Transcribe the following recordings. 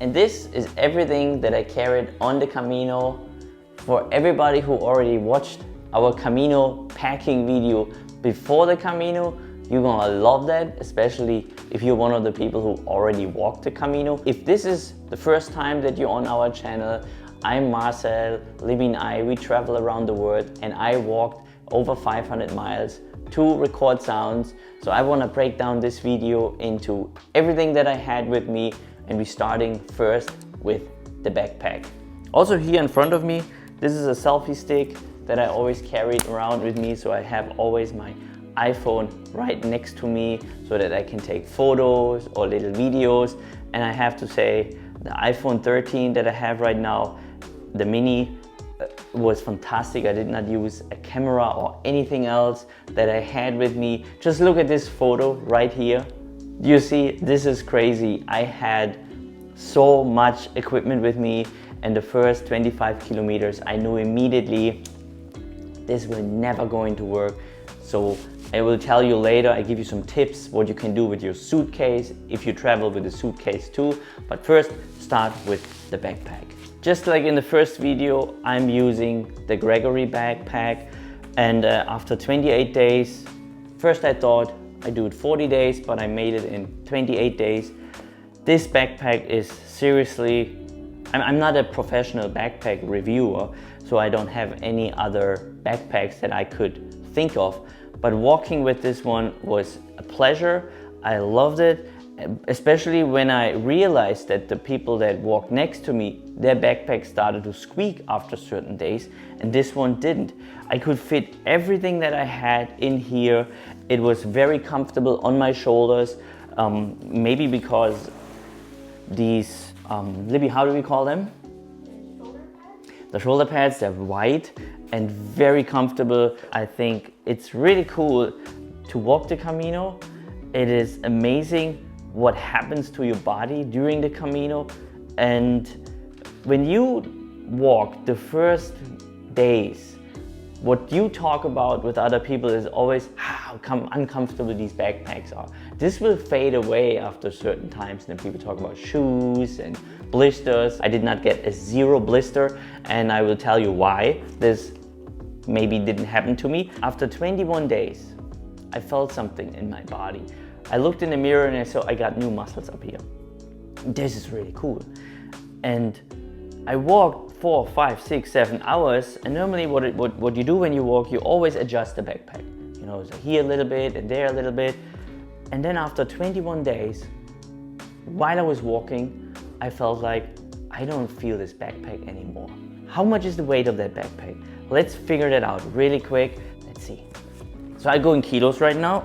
And this is everything that I carried on the Camino. For everybody who already watched our Camino packing video before the Camino, you're gonna love that, especially if you're one of the people who already walked the Camino. If this is the first time that you're on our channel, I'm Marcel, Libby and I, we travel around the world, and I walked over 500 miles to record sounds. So I wanna break down this video into everything that I had with me, and we're starting first with the backpack. Also here in front of me, this is a selfie stick that I always carried around with me, so I have always my iPhone right next to me so that I can take photos or little videos. And I have to say, the iPhone 13 that I have right now, the mini, was fantastic. I did not use a camera or anything else that I had with me. Just look at this photo right here. You see, this is crazy. I had so much equipment with me, and the first 25 kilometers I knew immediately this will never going to work. So I will tell you later, I give you some tips what you can do with your suitcase if you travel with a suitcase too. But first, start with the backpack. Just like in the first video, I'm using the Gregory Backpack, and after 28 days, first I thought I'd do it 40 days, but I made it in 28 days. This backpack is seriously, I'm not a professional backpack reviewer, so I don't have any other backpacks that I could think of, but walking with this one was a pleasure. I loved it, especially when I realized that the people that walked next to me, their backpacks started to squeak after certain days, and this one didn't. I could fit everything that I had in here. It was very comfortable on my shoulders, maybe because these, Libby, how do we call them? The shoulder pads, they're white and very comfortable. I think it's really cool to walk the Camino. It is amazing what happens to your body during the Camino. And when you walk the first days, what you talk about with other people is always how uncomfortable these backpacks are. This will fade away after certain times, and then people talk about shoes and blisters. I did not get a zero blister, and I will tell you why this maybe didn't happen to me. After 21 days, I felt something in my body. I looked in the mirror and I saw I got new muscles up here. This is really cool. And I walked 4, 5, 6, 7 hours, and normally what you do when you walk, you always adjust the backpack. You know, so here a little bit and there a little bit. And then after 21 days, while I was walking, I felt like I don't feel this backpack anymore. How much is the weight of that backpack? Let's figure that out really quick. Let's see. So I go in kilos right now.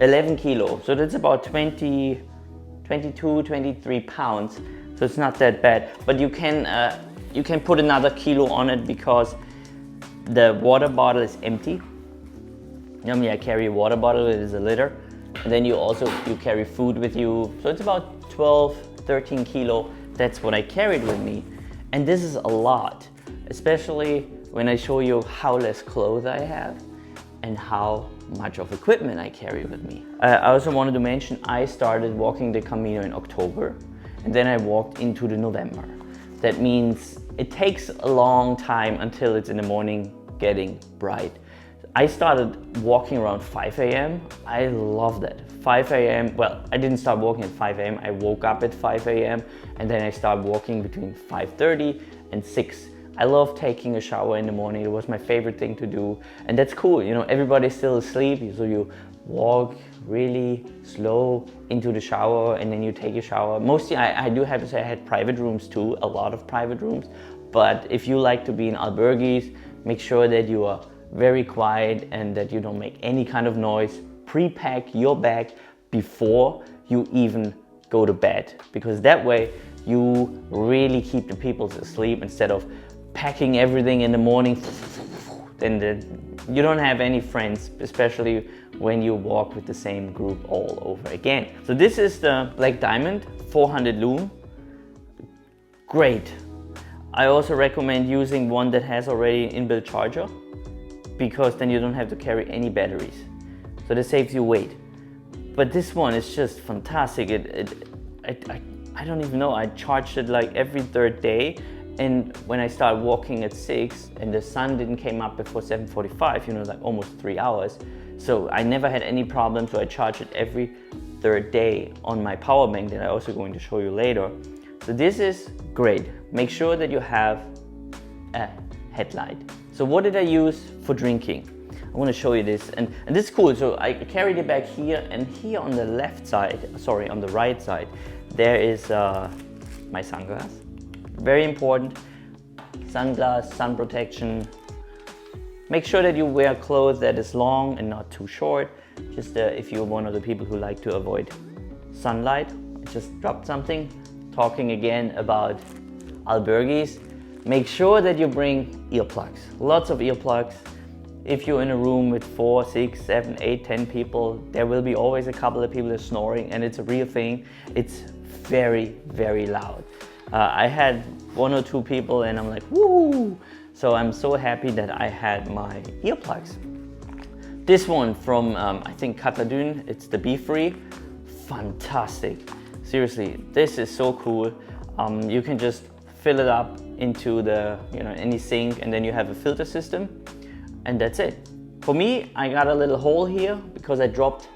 11 kilos, so that's about 22, 23 pounds. So it's not that bad, but you can put another kilo on it because the water bottle is empty. Normally I carry a water bottle, it is a liter. And then you carry food with you. So it's about 12, 13 kilo. That's what I carried with me. And this is a lot, especially when I show you how less clothes I have and how much of equipment I carry with me. I also wanted to mention I started walking the Camino in October, and then I walked into the November. That means it takes a long time until it's in the morning getting bright. I started walking around 5 a.m. I love that. 5 a.m. Well, I didn't start walking at 5 a.m. I woke up at 5 a.m. and then I started walking between 5:30 and 6. I love taking a shower in the morning. It was my favorite thing to do. And that's cool, you know, everybody's still asleep. So you walk really slow into the shower and then you take a shower. Mostly, I do have to say I had private rooms too, a lot of private rooms. But if you like to be in albergues, make sure that you are very quiet and that you don't make any kind of noise. Pre-pack your bag before you even go to bed, because that way you really keep the people asleep instead of packing everything in the morning. Then you don't have any friends, especially when you walk with the same group all over again. So this is the Black Diamond 400 lumen. Great. I also recommend using one that has already an inbuilt charger, because then you don't have to carry any batteries. So this saves you weight. But this one is just fantastic. I don't even know, I charged it like every third day. And when I started walking at 6 and the sun didn't came up before 7:45, you know, like almost 3 hours. So I never had any problem, so I charge it every third day on my power bank that I'm also going to show you later. So this is great. Make sure that you have a headlight. So what did I use for drinking? I want to show you this, and this is cool. So I carried it back here, and here on the left side, sorry, on the right side, there is my sunglass. Very important. Sunglass, sun protection. Make sure that you wear clothes that is long and not too short. Just if you're one of the people who like to avoid sunlight. I just dropped something. Talking again about albergues. Make sure that you bring earplugs. Lots of earplugs. If you're in a room with 4, 6, 7, 8, 10 people, there will be always a couple of people that are snoring, and it's a real thing. It's very, very loud. I had 1 or 2 people and I'm like, woo! So I'm so happy that I had my earplugs. This one from, I think Katladun, it's the Be-Free. Fantastic. Seriously, this is so cool. You can just fill it up into the, you know, any sink, and then you have a filter system, and that's it. For me, I got a little hole here because I dropped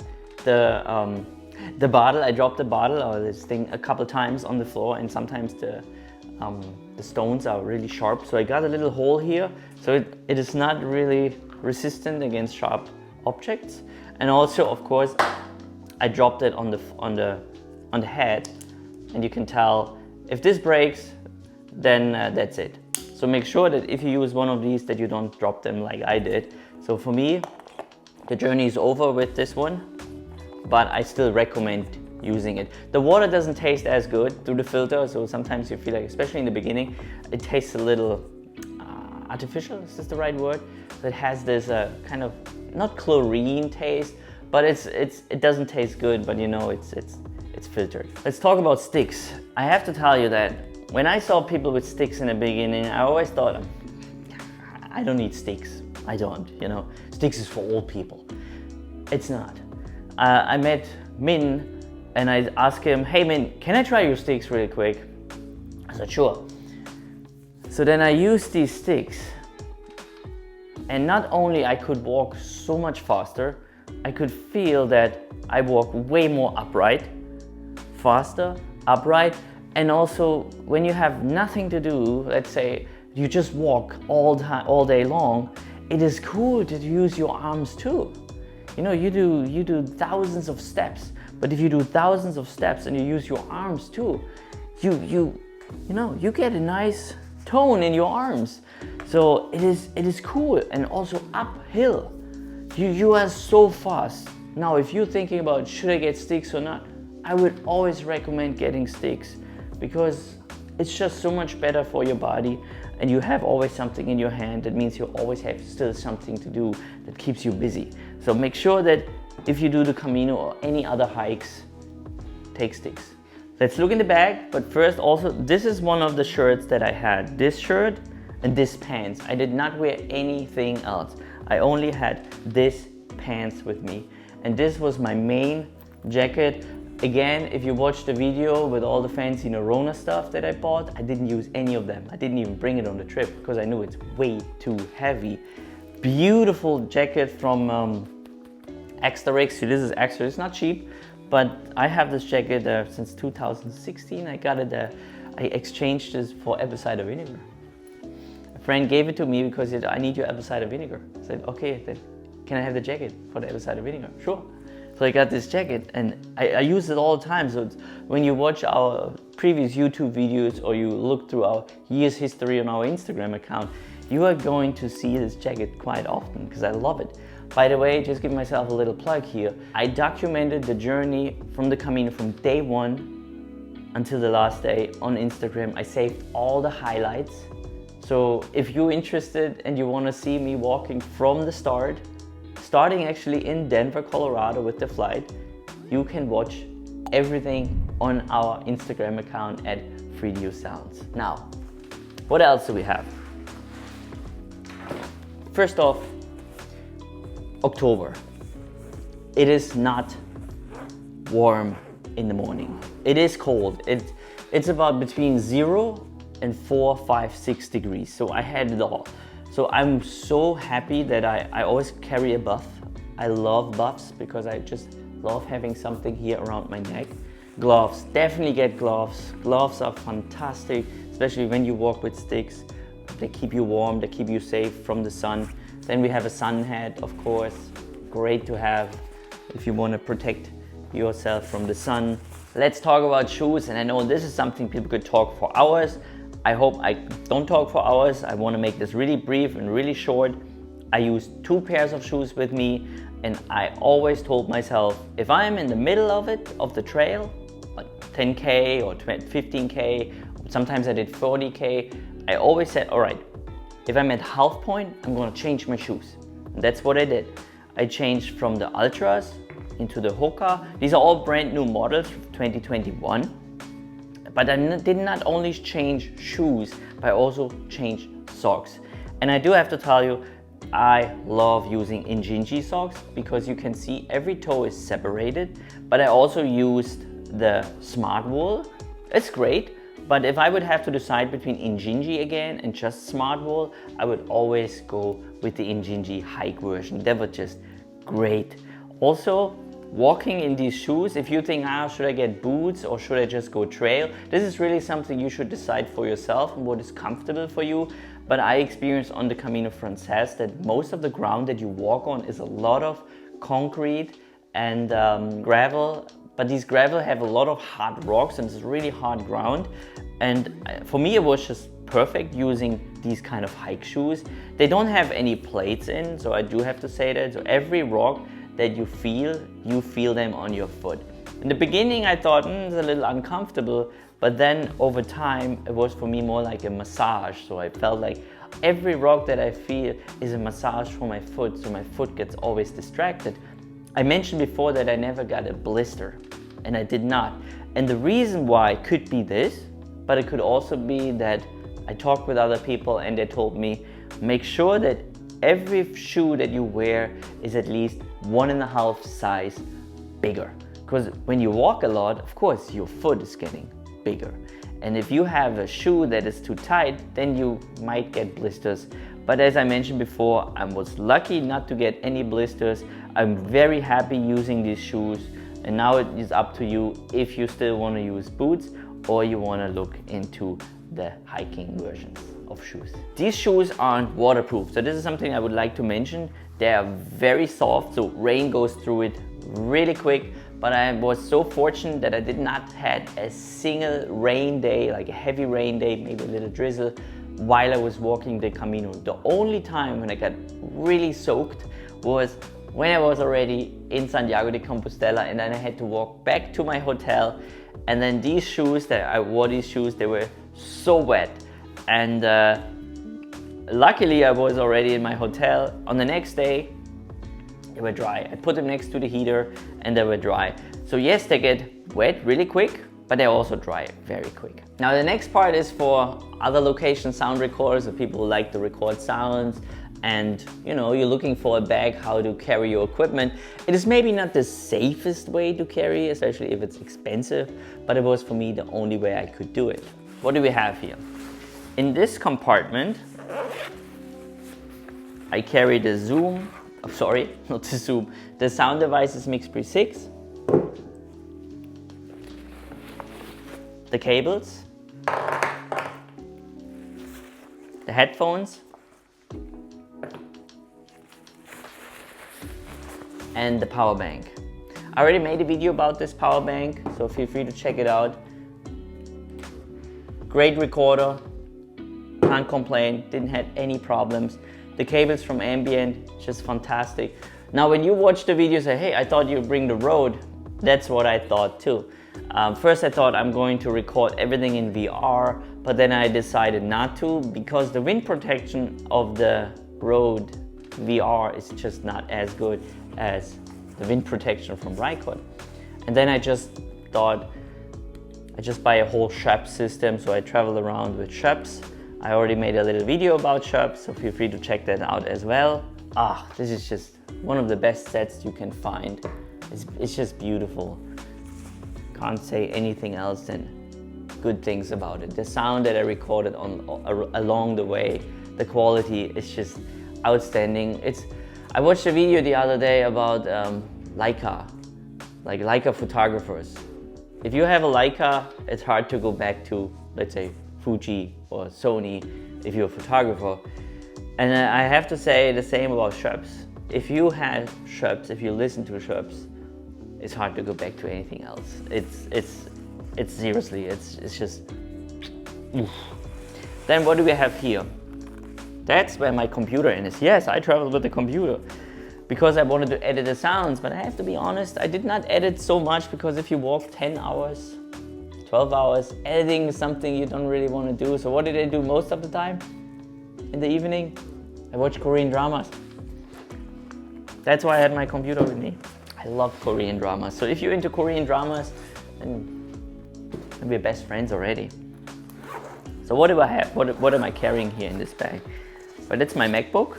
the bottle. I dropped the bottle or this thing a couple times on the floor, and sometimes the stones are really sharp. So I got a little hole here, so it is not really resistant against sharp objects. And also, of course, I dropped it on the head, and you can tell if this breaks, then that's it. So make sure that if you use one of these, that you don't drop them like I did. So for me, the journey is over with this one, but I still recommend using it. The water doesn't taste as good through the filter, so sometimes you feel like, especially in the beginning, it tastes a little artificial, is this the right word? It has this kind of, not chlorine taste, but it doesn't taste good, but you know, it's filtered. Let's talk about sticks. I have to tell you that when I saw people with sticks in the beginning, I always thought, I don't need sticks. I don't, you know, sticks is for old people. It's not. I met Min and I asked him, hey Min, can I try your sticks really quick? I said, sure. So then I used these sticks, and not only I could walk so much faster, I could feel that I walk way more upright, faster, upright, and also when you have nothing to do, let's say you just walk all day long, it is cool to use your arms too. You know, you do thousands of steps, but if you do thousands of steps and you use your arms too, you know, you get a nice tone in your arms. So it is cool, and also uphill. You are so fast. Now, if you're thinking about should I get sticks or not, I would always recommend getting sticks, because it's just so much better for your body, and you have always something in your hand. That means you always have still something to do that keeps you busy. So make sure that if you do the Camino or any other hikes, take sticks. Let's look in the bag, but first also, this is one of the shirts that I had. This shirt and this pants. I did not wear anything else. I only had this pants with me, and this was my main jacket. Again, if you watch the video with all the fancy Rona stuff that I bought, I didn't use any of them. I didn't even bring it on the trip because I knew it's way too heavy. Beautiful jacket from Extra. So this is Extra. It's not cheap, but I have this jacket since 2016. I got it. I exchanged this for apple cider vinegar. A friend gave it to me because he said, I need your apple cider vinegar. I said, okay, then can I have the jacket for the apple cider vinegar? Sure. So I got this jacket, and I use it all the time. So when you watch our previous YouTube videos or you look through our year's history on our Instagram account, you are going to see this jacket quite often because I love it. By the way, just give myself a little plug here. I documented the journey from the Camino from day 1 until the last day on Instagram. I saved all the highlights. So if you're interested and you want to see me walking from the start, starting actually in Denver, Colorado with the flight, you can watch everything on our Instagram account at Freedio Sounds. Now, what else do we have? First off, October. It is not warm in the morning. It is cold. It's about between 0 and 4, 5, 6 degrees. So I had it all. So I'm so happy that I always carry a buff. I love buffs because I just love having something here around my neck. Gloves, definitely get gloves. Gloves are fantastic, especially when you walk with sticks. They keep you warm, they keep you safe from the sun. Then we have a sun hat, of course. Great to have if you want to protect yourself from the sun. Let's talk about shoes, and I know this is something people could talk for hours. I hope I don't talk for hours. I want to make this really brief and really short. I use 2 pairs of shoes with me, and I always told myself, if I'm in the middle of it, of the trail, like 10K or 15K, sometimes I did 40K, I always said, all right, if I'm at half point, I'm gonna change my shoes. And that's what I did. I changed from the Ultras into the Hoka. These are all brand new models from 2021. But I did not only change shoes, but I also changed socks. And I do have to tell you, I love using Injinji socks because you can see every toe is separated. But I also used the Smart Wool. It's great, but if I would have to decide between Injinji again and just Smart Wool, I would always go with the Injinji hike version. That was just great. Also, walking in these shoes, if you think, should I get boots or should I just go trail? This is really something you should decide for yourself and what is comfortable for you. But I experienced on the Camino Frances that most of the ground that you walk on is a lot of concrete and gravel. But these gravel have a lot of hard rocks and it's really hard ground. And for me, it was just perfect using these kind of hike shoes. They don't have any plates in, so I do have to say that. So every rock that you feel them on your foot. In the beginning, I thought it's a little uncomfortable, but then over time, it was for me more like a massage. So I felt like every rock that I feel is a massage for my foot, so my foot gets always distracted. I mentioned before that I never got a blister, and I did not. And the reason why could be this, but it could also be that I talked with other people and they told me, make sure that every shoe that you wear is at least 1.5 size bigger. Because when you walk a lot, of course, your foot is getting bigger. And if you have a shoe that is too tight, then you might get blisters. But as I mentioned before, I was lucky not to get any blisters. I'm very happy using these shoes. And now it is up to you if you still want to use boots or you want to look into the hiking versions of shoes. These shoes aren't waterproof. So this is something I would like to mention. They are very soft, so rain goes through it really quick. But I was so fortunate that I did not had a single rain day, like a heavy rain day, maybe a little drizzle, while I was walking the Camino. The only time when I got really soaked was when I was already in Santiago de Compostela, and then I had to walk back to my hotel. And then these shoes, that I wore these shoes, they were so wet. And luckily I was already in my hotel. On the next day, they were dry. I put them next to the heater and they were dry. So yes, they get wet really quick, but they also dry very quick. Now the next part is for other location sound recorders, or people who like to record sounds, and you're looking for a bag how to carry your equipment. It is maybe not the safest way to carry, especially if it's expensive, but it was for me the only way I could do it. What do we have here? In this compartment, I carry the Zoom, not the Zoom, the Sound Devices Mix-Pre 6, the cables, the headphones, and the power bank. I already made a video about this power bank, so feel free to check it out. Great recorder, can't complain, didn't have any problems. The cables from Ambient, just fantastic. Now when you watch the video, say, hey, I thought you'd bring the Rode. That's what I thought too. First I thought I'm going to record everything in VR, but then I decided not to because the wind protection of the Rode VR is just not as good as the wind protection from Rycote. And then I just thought, I just buy a whole Schoeps system, so I travel around with Schoeps. I already made a little video about Schoeps, so feel free to check that out as well. This is just one of the best sets you can find. It's just beautiful. can't say anything else than good things about it. The sound that I recorded along the way, the quality is just outstanding. I watched a video the other day about Leica, like Leica photographers. If you have a Leica, it's hard to go back to, let's say, Fuji or Sony if you're a photographer. And I have to say the same about Schoeps. If you have Schoeps, if you listen to Schoeps, it's hard to go back to anything else. It's seriously, it's just, oof. Then what do we have here? That's where my computer is. Yes, I traveled with the computer because I wanted to edit the sounds, but I have to be honest, I did not edit so much because if you walk 10 hours, 12 hours, editing is something you don't really want to do. So what did I do most of the time? In the evening, I watch Korean dramas. That's why I had my computer with me. I love Korean dramas. So if you're into Korean dramas, then we're best friends already. So what do I have? What am I carrying here in this bag? Well, that's my MacBook.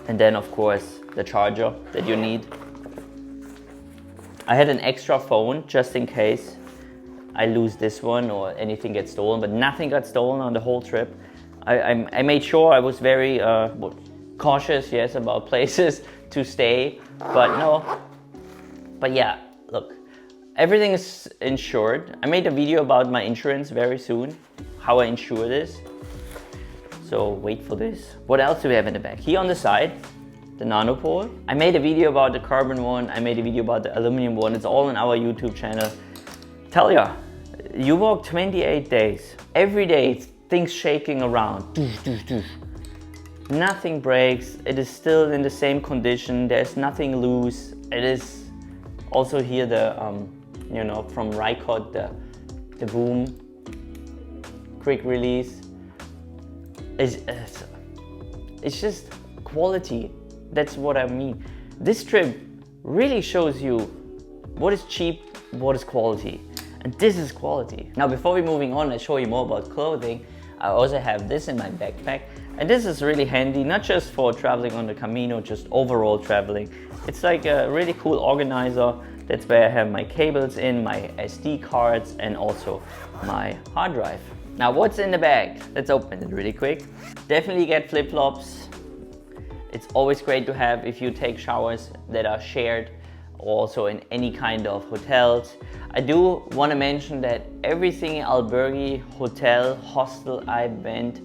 And then of course, the charger that you need. I had an extra phone just in case I lose this one or anything gets stolen, but nothing got stolen on the whole trip. I made sure I was very cautious, yes, about places to stay, but no. But yeah, look, everything is insured. I made a video about my insurance very soon, how I insure this. So wait for this. What else do we have in the back? Here on the side, the Nanopole. I made a video about the carbon one. I made a video about the aluminum one. It's all on our YouTube channel. Tell ya, you walk 28 days. Every day, things shaking around. Nothing breaks. It is still in the same condition. There's nothing loose. It is also here the, you know, from Rycott, the boom, quick release. It's just quality. That's what I mean. This trip really shows you what is cheap, what is quality. And this is quality. Now, before we're moving on, let's show you more about clothing. I also have this in my backpack. And this is really handy, not just for traveling on the Camino, just overall traveling. It's like a really cool organizer. That's where I have my cables in, my SD cards, and also my hard drive. Now, what's in the bag? Let's open it really quick. Definitely get flip-flops. It's always great to have if you take showers that are shared, also in any kind of hotels. I do want to mention that everything in albergue, hotel, hostel I went,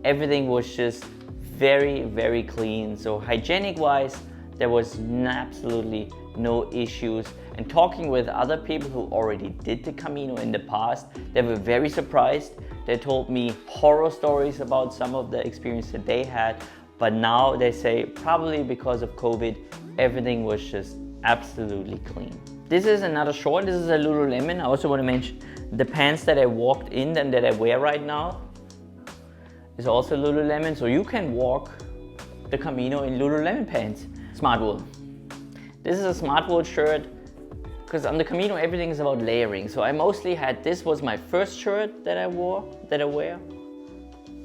everything was just very, very clean. So hygienic wise, there was absolutely no issues. And talking with other people who already did the Camino in the past, they were very surprised. They told me horror stories about some of the experience that they had. But now they say probably because of COVID, everything was just absolutely clean. This is another short. This is a Lululemon. I also want to mention the pants that I walked in and that I wear right now is also Lululemon. So you can walk the Camino in Lululemon pants. Smart wool. This is a smart wool shirt because on the Camino everything is about layering. So I mostly had, this was my first shirt that I wear,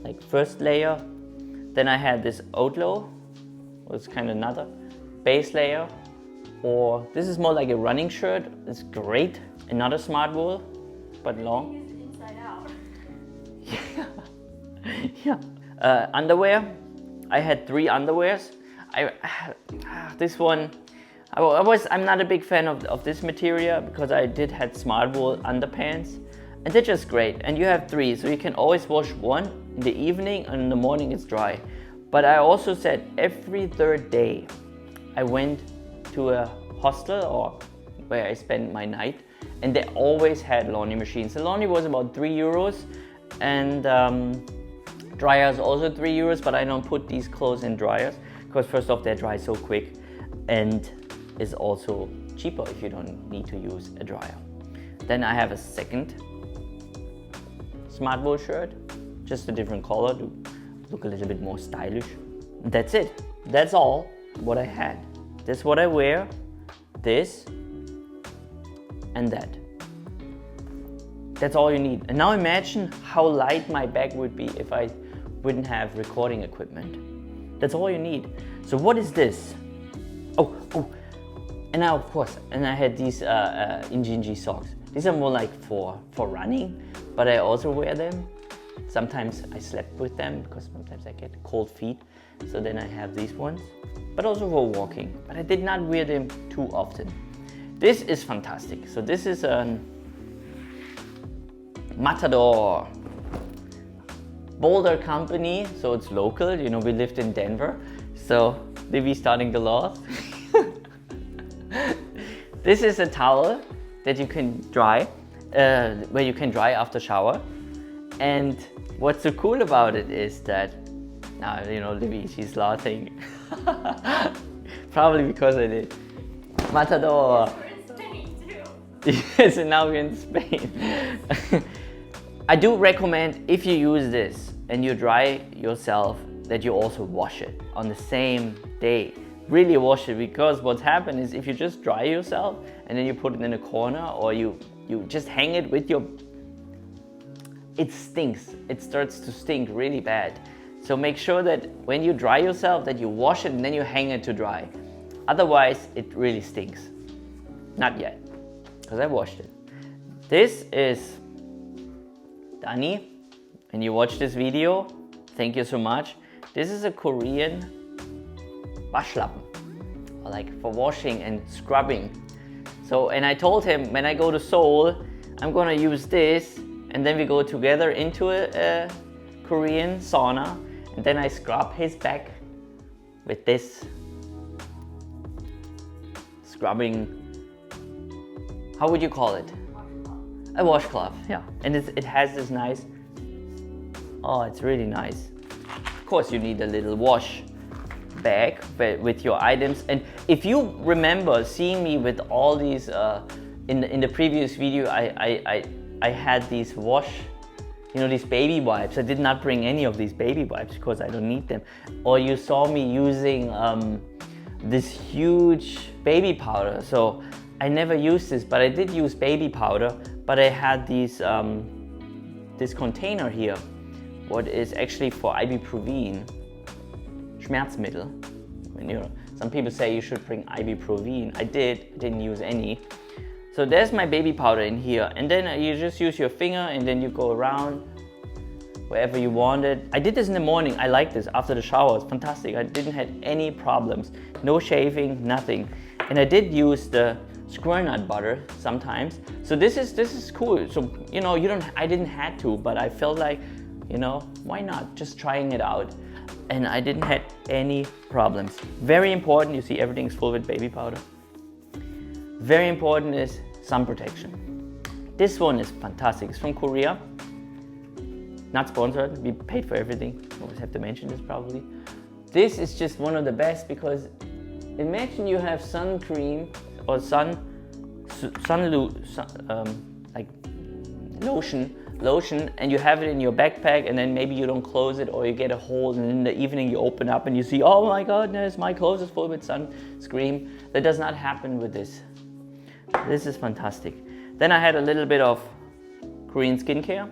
like first layer. Then I had this Outlaw, was kind of another base layer. Or this is more like a running shirt. It's great. Another smart wool, but long. Inside out. Yeah. Underwear. I had 3 underwears. This one, I'm not a big fan of this material because I did had smart wool underpants, and they're just great. And you have 3, so you can always wash one in the evening and in the morning it's dry. But I also said every 3rd day I went to a hostel or where I spent my night, and they always had laundry machines. The laundry was about €3, and dryers also €3, but I don't put these clothes in dryers because first off they dry so quick, and it's also cheaper if you don't need to use a dryer. Then I have a second smart wool shirt, just a different color to look a little bit more stylish. That's it. That's all what I had. This is what I wear, this, and that. That's all you need. And now imagine how light my bag would be if I wouldn't have recording equipment. That's all you need. So what is this? Oh, And now, of course, and I had these Injinji socks. These are more like for running, but I also wear them. Sometimes I slept with them because sometimes I get cold feet. So then I have these ones, but also for walking. But I did not wear them too often. This is fantastic. So this is a Matador Boulder company. So it's local, you know, we lived in Denver. So Libby starting the laws. This is a towel that you can dry, where you can dry after shower. And what's so cool about it is that, now, you know, Libby, she's laughing. Probably because I did. Matador. We're in Spain too. Yes, and now we're in Spain. I do recommend, if you use this and you dry yourself, that you also wash it on the same day. Really wash it, because what's happened is if you just dry yourself and then you put it in a corner, or you just hang it with your, it stinks. It starts to stink really bad. So make sure that when you dry yourself that you wash it and then you hang it to dry. Otherwise it really stinks. Not yet, because I washed it. This is Dani. When you watch this video, thank you so much. This is a Korean Waschlappen, or like for washing and scrubbing. So, and I told him when I go to Seoul, I'm gonna use this, and then we go together into a Korean sauna, and then I scrub his back with this scrubbing, how would you call it? A washcloth, yeah. And it has this nice, oh, it's really nice. Of course you need a little wash bag with your items. And if you remember seeing me with all these, in the previous video, I had these wash, you know, these baby wipes. I did not bring any of these baby wipes because I don't need them. Or you saw me using this huge baby powder. So I never used this, but I did use baby powder. But I had these, this container here, what is actually for ibuprofen, Schmerzmittel. And, you know, some people say you should bring ibuprofen. I didn't use any. So there's my baby powder in here, and then you just use your finger and then you go around wherever you want it. I did this in the morning. I like this after the shower. It's fantastic. I didn't have any problems. No shaving, nothing. And I did use the square nut butter sometimes. So this is cool. So, you know, I didn't have to, but I felt like, you know, why not? Just trying it out. And I didn't have any problems. Very important, you see everything's full with baby powder. Very important is sun protection. This one is fantastic. It's from Korea. Not sponsored, we paid for everything. Always have to mention this probably. This is just one of the best, because imagine you have sun cream or like lotion, and you have it in your backpack, and then maybe you don't close it, or you get a hole, and in the evening you open up and you see, oh my goodness, my clothes is full with sunscreen. That does not happen with this. This is fantastic. Then I had a little bit of Korean skincare.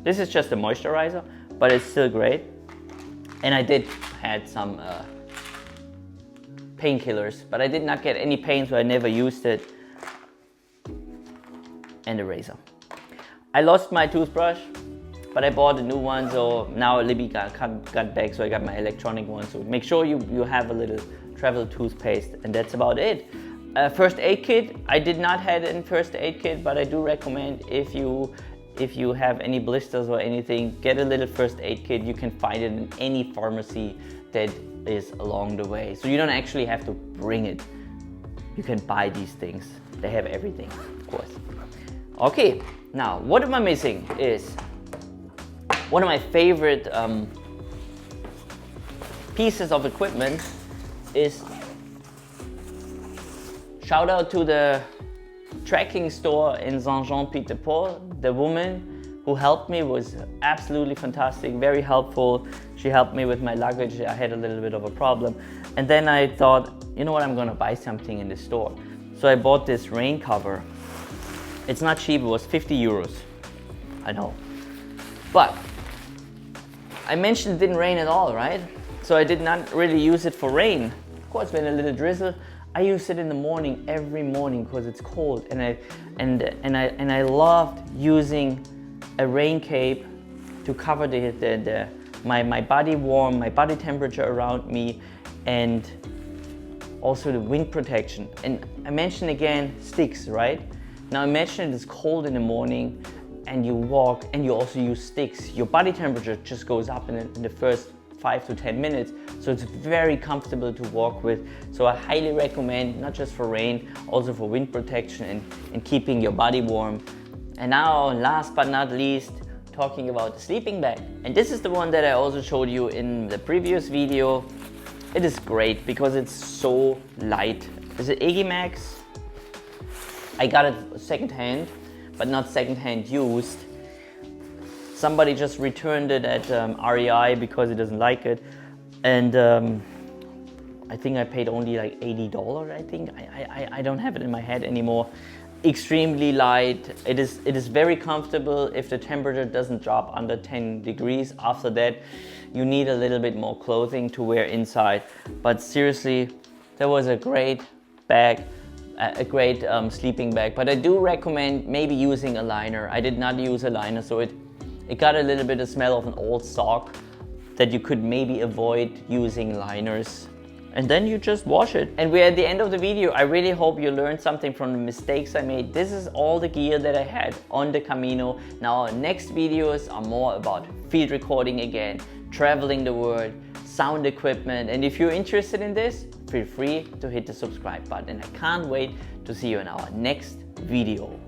This is just a moisturizer, but it's still great. And I did had some painkillers, but I did not get any pain, so I never used it. And a razor. I lost my toothbrush, but I bought a new one, so now Libby got back, so I got my electronic one. So make sure you have a little travel toothpaste, and that's about it. First aid kit, I did not have it in first aid kit, but I do recommend if you have any blisters or anything, get a little first aid kit. You can find it in any pharmacy that is along the way. So you don't actually have to bring it. You can buy these things. They have everything, of course. Okay, now what am I missing is one of my favorite pieces of equipment is, shout out to the tracking store in Saint-Jean-Pied-de-Port. The woman who helped me was absolutely fantastic, very helpful. She helped me with my luggage. I had a little bit of a problem. And then I thought, you know what, I'm gonna buy something in the store. So I bought this rain cover. It's not cheap, it was 50 euros. I know. But I mentioned it didn't rain at all, right? So I did not really use it for rain. Of course, when a little drizzle, I use it in the morning, every morning, because it's cold, and I loved using a rain cape to cover my body warm, my body temperature around me, and also the wind protection. And I mentioned again sticks, right? Now imagine it's cold in the morning and you walk and you also use sticks. Your body temperature just goes up in the first 5 to 10 minutes. So it's very comfortable to walk with. So I highly recommend, not just for rain, also for wind protection and keeping your body warm. And now, last but not least, talking about the sleeping bag. And this is the one that I also showed you in the previous video. It is great because it's so light. It's an Iggy Max. I got it secondhand, but not secondhand used. Somebody just returned it at REI because he doesn't like it. And I think I paid only like $80, I think. I don't have it in my head anymore. Extremely light. It is very comfortable if the temperature doesn't drop under 10 degrees. After that, you need a little bit more clothing to wear inside. But seriously, that was a great bag, a great sleeping bag. But I do recommend maybe using a liner. I did not use a liner, so it got a little bit of smell of an old sock that you could maybe avoid using liners. And then you just wash it. And we're at the end of the video. I really hope you learned something from the mistakes I made. This is all the gear that I had on the Camino. Now our next videos are more about field recording again, traveling the world, sound equipment. And if you're interested in this, feel free to hit the subscribe button. I can't wait to see you in our next video.